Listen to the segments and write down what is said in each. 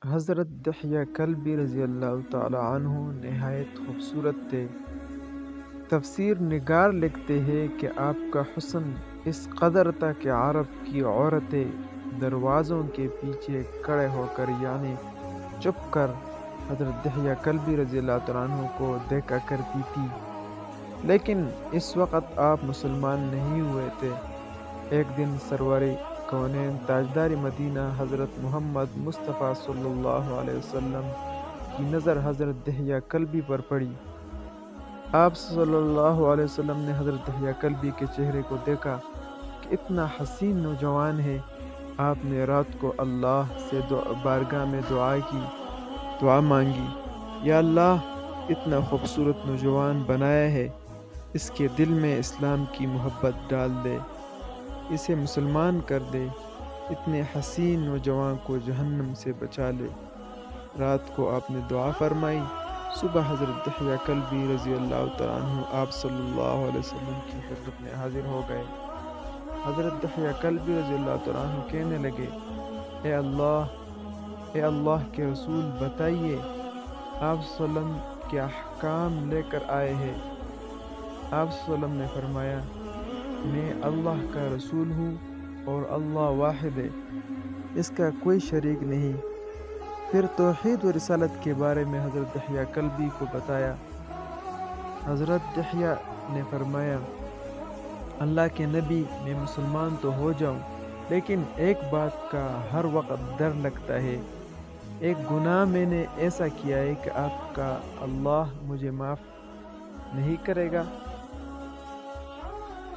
حضرت دحیہ کلبی رضی اللہ تعالی عنہ نہایت خوبصورت تھے۔ تفسیر نگار لکھتے ہیں کہ آپ کا حسن اس قدر تھا کہ عرب کی عورتیں دروازوں کے پیچھے کھڑے ہو کر یعنی چھپ کر حضرت دحیہ کلبی رضی اللہ تعالی عنہ کو دیکھا کرتی تھی، لیکن اس وقت آپ مسلمان نہیں ہوئے تھے۔ ایک دن سرور کونین تاجدار مدینہ حضرت محمد مصطفیٰ صلی اللہ علیہ وسلم کی نظر حضرت دحیہ کلبی پر پڑی۔ آپ صلی اللہ علیہ وسلم نے حضرت دحیہ کلبی کے چہرے کو دیکھا کہ اتنا حسین نوجوان ہے۔ آپ نے رات کو اللہ سے بارگاہ میں دعا مانگی، یا اللہ اتنا خوبصورت نوجوان بنایا ہے، اس کے دل میں اسلام کی محبت ڈال دے، اسے مسلمان کر دے، اتنے حسین نوجوان کو جہنم سے بچا لے۔ رات کو آپ نے دعا فرمائی۔ صبح حضرت دحیہ کلبی رضی اللہ تعالیٰ عنہ آپ صلی اللہ علیہ وسلم کی خدمت میں حاضر ہو گئے۔ حضرت دحیہ کلبی رضی اللہ تعالیٰ عنہ کہنے لگے، اے اللہ کے رسول بتائیے، آپ صلی اللہ علیہ وسلم کے احکام لے کر آئے ہیں۔ آپ صلی اللہ علیہ وسلم نے فرمایا، میں اللہ کا رسول ہوں اور اللہ واحد ہے، اس کا کوئی شریک نہیں۔ پھر توحید و رسالت کے بارے میں حضرت دحیہ کلبی کو بتایا۔ حضرت دحیہ نے فرمایا، اللہ کے نبی، میں مسلمان تو ہو جاؤں، لیکن ایک بات کا ہر وقت ڈر لگتا ہے، ایک گناہ میں نے ایسا کیا ہے کہ آپ کا اللہ مجھے معاف نہیں کرے گا۔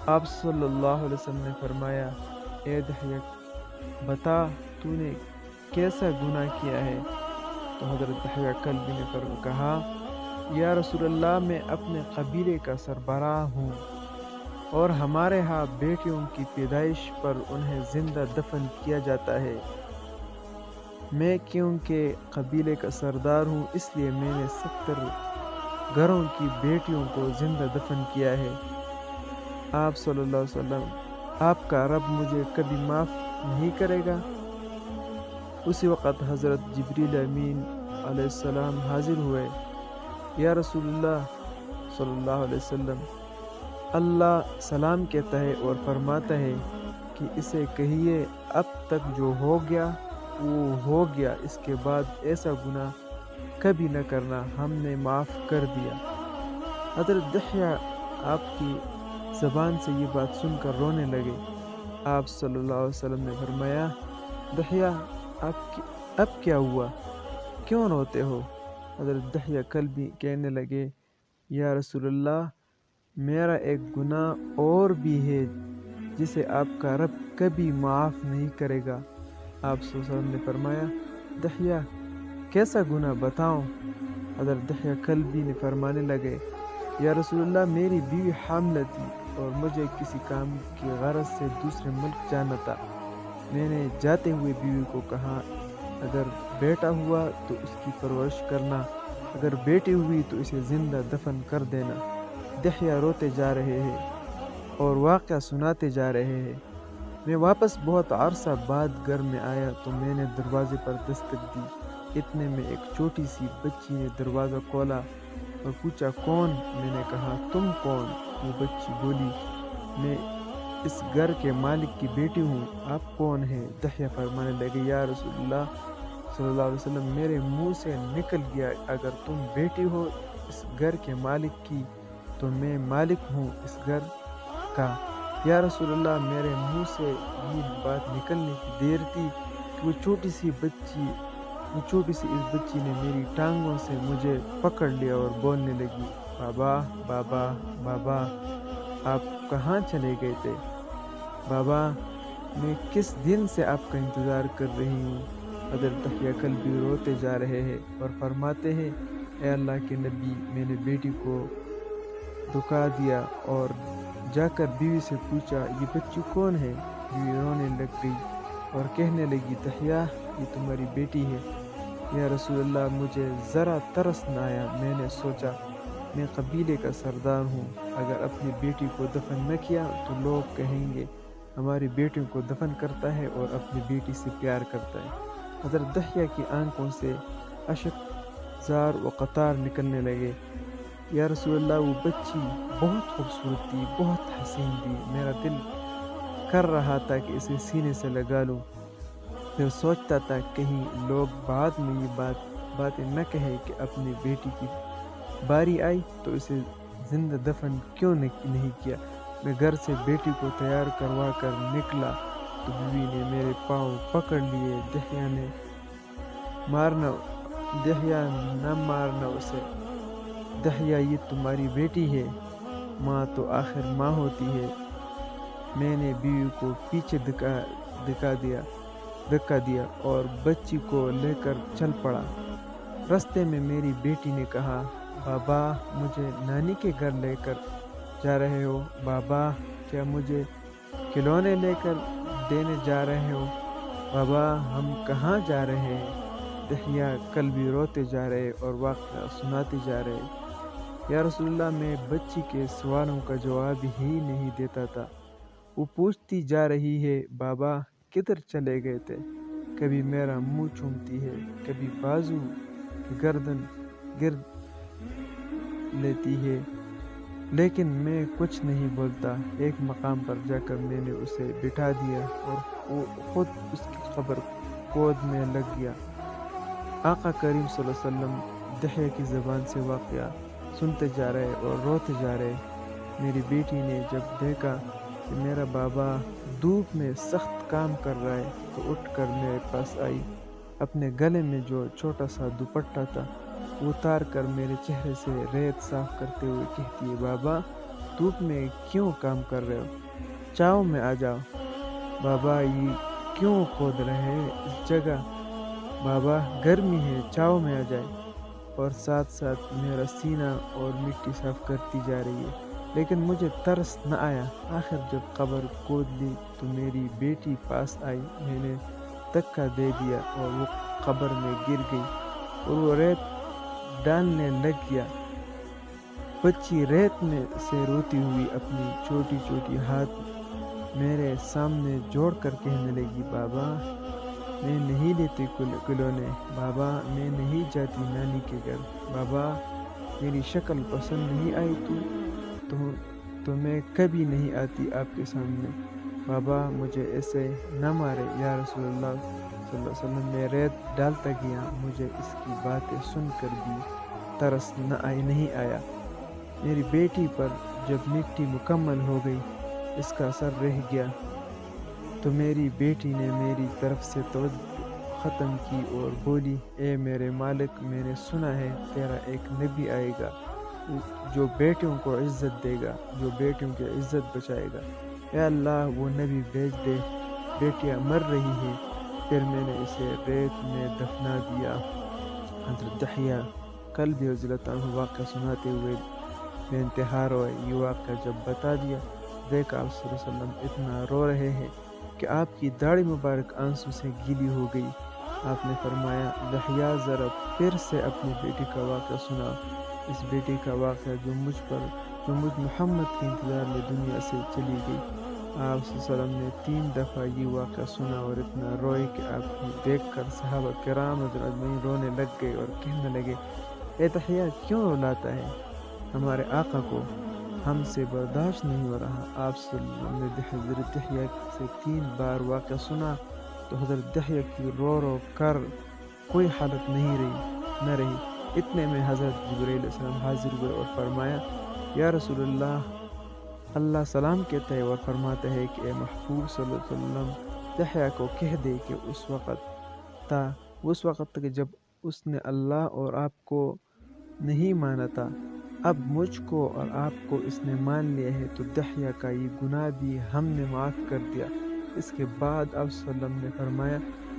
آپ صلی اللہ علیہ وسلم نے فرمایا، اے دحیہ بتا تو نے کیسا گناہ کیا ہے؟ تو حضرت دحیہ کلبی نے کہا، یا رسول اللہ، میں اپنے قبیلے کا سربراہ ہوں اور ہمارے ہاں بیٹیوں کی پیدائش پر انہیں زندہ دفن کیا جاتا ہے۔ میں کیونکہ قبیلے کا سردار ہوں، اس لیے میں نے 70 گھروں کی بیٹیوں کو زندہ دفن کیا ہے۔ آپ صلی اللہ علیہ وسلم، آپ کا رب مجھے کبھی معاف نہیں کرے گا؟ اسی وقت حضرت جبریل امین علیہ السلام حاضر ہوئے۔ یا رسول اللہ صلی اللہ علیہ وسلم، اللہ سلام کہتا ہے اور فرماتا ہے کہ اسے کہیے اب تک جو ہو گیا وہ ہو گیا، اس کے بعد ایسا گناہ کبھی نہ کرنا، ہم نے معاف کر دیا۔ حضرت دحیہ آپ کی زبان سے یہ بات سن کر رونے لگے۔ آپ صلی اللہ علیہ وسلم نے فرمایا، دحیہ اب کیا ہوا، کیوں روتے ہو؟ حضرت دحیہ کلبی کہنے لگے، یا رسول اللہ، میرا ایک گناہ اور بھی ہے جسے آپ کا رب کبھی معاف نہیں کرے گا۔ آپ صلی اللہ علیہ وسلم نے فرمایا، دحیہ کیسا گناہ بتاؤ؟ حضرت دحیہ کلبی نے فرمانے لگے، یا رسول اللہ، میری بیوی حاملہ تھی اور مجھے کسی کام کی غرض سے دوسرے ملک جانا تھا۔ میں نے جاتے ہوئے بیوی کو کہا، اگر بیٹا ہوا تو اس کی پرورش کرنا، اگر بیٹی ہوئی تو اسے زندہ دفن کر دینا۔ دحیہ روتے جا رہے ہیں اور واقعہ سناتے جا رہے ہیں۔ میں واپس بہت عرصہ بعد گھر میں آیا تو میں نے دروازے پر دستک دی، اتنے میں ایک چھوٹی سی بچی نے دروازہ کھولا اور پوچھا، کون؟ میں نے کہا، تم کون؟ وہ بچی بولی، میں اس گھر کے مالک کی بیٹی ہوں، آپ کون ہیں؟ دحیہ فرمانے لگے، یا رسول اللہ صلی اللہ علیہ وسلم، میرے منہ سے نکل گیا، اگر تم بیٹی ہو اس گھر کے مالک کی تو میں مالک ہوں اس گھر کا۔ یا رسول اللہ، میرے منہ سے یہ بات نکلنے کی دیر تھی کہ وہ چھوٹی سی اس بچی نے میری ٹانگوں سے مجھے پکڑ لیا اور بولنے لگی، بابا بابا بابا، آپ کہاں چلے گئے تھے؟ بابا، میں کس دن سے آپ کا انتظار کر رہی ہوں۔ حضرت دحیہ کلبی روتے جا رہے ہیں اور فرماتے ہیں، اے اللہ کے نبی، میں نے بیٹی کو دکھا دیا اور جا کر بیوی سے پوچھا، یہ بچی کون ہے؟ بیوی رونے لگ گئی اور کہنے لگی، دحیہ یہ تمہاری بیٹی ہے۔ یا رسول اللہ، مجھے ذرا ترس نہ آیا، میں نے سوچا میں قبیلے کا سردار ہوں، اگر اپنی بیٹی کو دفن نہ کیا تو لوگ کہیں گے ہماری بیٹیوں کو دفن کرتا ہے اور اپنی بیٹی سے پیار کرتا ہے۔ حضرت دحیہ کی آنکھوں سے اشک زار و قطار نکلنے لگے۔ یا رسول اللہ، وہ بچی بہت خوبصورت تھی، بہت حسین تھی، میرا دل کر رہا تھا کہ اسے سینے سے لگا لوں۔ پھر سوچتا تھا کہیں لوگ بعد میں یہ باتیں نہ کہیں کہ اپنی بیٹی کی باری آئی تو اسے زندہ دفن کیوں نہیں کیا۔ میں گھر سے بیٹی کو تیار کروا کر نکلا تو بیوی نے میرے پاؤں پکڑ لیے۔ دحیہ نہ مارنا اسے، دحیہ یہ تمہاری بیٹی ہے، ماں تو آخر ماں ہوتی ہے۔ میں نے بیوی کو پیچھے دھکا دیا اور بچی کو لے کر چل پڑا۔ رستے میں میری بیٹی نے کہا، بابا مجھے نانی کے گھر لے کر جا رہے ہو؟ بابا کیا مجھے کھلونے لے کر دینے جا رہے ہو؟ بابا ہم کہاں جا رہے ہیں؟ دحیہ کل بھی روتے جا رہے اور واقعہ سناتے جا رہے۔ یا رسول اللہ، میں بچی کے سوالوں کا جواب ہی نہیں دیتا تھا۔ وہ پوچھتی جا رہی ہے، بابا کدھر چلے گئے تھے؟ کبھی میرا منہ چومتی ہے، کبھی بازو کی گردن گرد لیتی ہے، لیکن میں کچھ نہیں بولتا۔ ایک مقام پر جا کر میں نے اسے بٹھا دیا اور وہ خود اس کی قبر گود میں لگ گیا۔ آقا کریم صلی اللہ علیہ وسلم دحیہ کی زبان سے واقعہ سنتے جا رہے اور روتے جا رہے۔ میری بیٹی نے جب دیکھا کہ میرا بابا دھوپ میں سخت کام کر رہا ہے تو اٹھ کر میرے پاس آئی۔ اپنے گلے میں جو چھوٹا سا دوپٹہ تھا وہ اتار کر میرے چہرے سے ریت صاف کرتے ہوئے کہتی ہے، بابا دھوپ میں کیوں کام کر رہے ہو؟ چاؤ میں آ جاؤ۔ بابا یہ کیوں کھود رہے ہیں اس جگہ؟ بابا گرمی ہے، چاؤ میں آ جائے۔ اور ساتھ ساتھ میرا سینہ اور مٹی صاف کرتی جا رہی ہے، لیکن مجھے ترس نہ آیا۔ آخر جب قبر کھود لی تو میری بیٹی پاس آئی، میں نے دھکا دے دیا اور وہ قبر میں گر گئی اور وہ ریت ڈالنے لگ گیا۔ بچی ریت میں سے روتی ہوئی اپنی چھوٹی چھوٹی ہاتھ میرے سامنے جوڑ کر کہنے لگی، بابا میں نہیں لیتی کھلونے، بابا میں نہیں جاتی نانی کے گھر، بابا میری شکل پسند نہیں آئی تو میں کبھی نہیں آتی آپ کے سامنے، بابا مجھے ایسے نہ مارے۔ یا رسول اللہ صلی اللہ علیہ وسلم، میں ریت ڈالتا گیا، مجھے اس کی باتیں سن کر بھی ترس نہیں آیا۔ میری بیٹی پر جب مٹی مکمل ہو گئی، اس کا اثر رہ گیا تو میری بیٹی نے میری طرف سے توجہ ختم کی اور بولی، اے میرے مالک، میں نے سنا ہے تیرا ایک نبی آئے گا جو بیٹیوں کو عزت دے گا، جو بیٹیوں کی عزت بچائے گا۔ اے اللہ وہ نبی بھیج دے، بیٹیاں مر رہی ہیں۔ پھر میں نے اسے ریت میں دفنا دیا۔ حضرت دحیہ کلبی رضی اللہ عنہ واقعہ سناتے ہوئے بے انتہا روئے۔ یہ واقعہ جب بتا دیا، دیکھا آپ صلی اللہ علیہ وسلم اتنا رو رہے ہیں کہ آپ کی داڑھی مبارک آنسو سے گیلی ہو گئی۔ آپ نے فرمایا، دحیہ ذرا پھر سے اپنی بیٹی کا واقعہ سنا، اس بیٹی کا واقعہ جو مجھ محمد کے انتظار میں دنیا سے چلی گئی۔ آپ صلی اللہ علیہ وسلم نے 3 دفعہ یہ واقعہ سنا اور اتنا روئے کہ آپ کو دیکھ کر صحابہ کرام اجمعین رونے لگ گئے اور کہنے لگے، اے دحیہ کیوں رلاتا ہے؟ ہمارے آقا کو ہم سے برداشت نہیں ہو رہا۔ آپ صلی اللہ علیہ وسلم نے حضرت دحیہ سے 3 بار واقعہ سنا تو حضرت دحیہ کی رو کر کوئی حالت نہ رہی۔ اتنے میں حضرت جبرائیل علیہ السلام حاضر ہوئے اور فرمایا، یا رسول اللہ سلام کہتا ہے اور فرماتا ہے کہ اے محبوب صلی اللہ علیہ وسلم، دحیہ کو کہہ دے کہ اس وقت تک جب اس نے اللہ اور آپ کو نہیں مانا تھا، اب مجھ کو اور آپ کو اس نے مان لیا ہے تو دحیہ کا یہ گناہ بھی ہم نے معاف کر دیا۔ اس کے بعد آپ صلی اللہ علیہ وسلم نے فرمایا،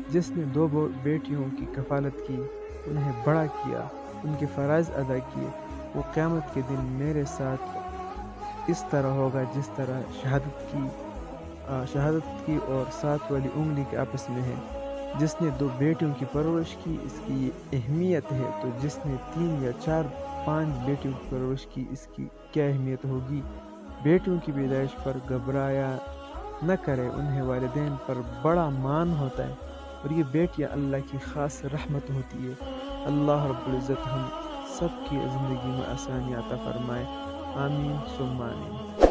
جس نے 2 بیٹیوں کی کفالت کی، انہیں بڑا کیا، ان کے فرائض ادا کیے، وہ قیامت کے دن میرے ساتھ اس طرح ہوگا جس طرح شہادت کی اور 7 والی انگلی کے آپس میں ہے۔ جس نے 2 بیٹیوں کی پرورش کی، اس کی یہ اہمیت ہے، تو جس نے 3 یا 4 5 بیٹیوں کی پرورش کی، اس کی کیا اہمیت ہوگی۔ بیٹیوں کی پیدائش پر گھبرایا نہ کرے، انہیں والدین پر بڑا مان ہوتا ہے۔ اور یہ بیٹیاں اللہ کی خاص رحمت ہوتی ہے۔ اللہ رب العزت ہم سب کی زندگی میں آسانی عطا فرمائے، آمین ثم آمین۔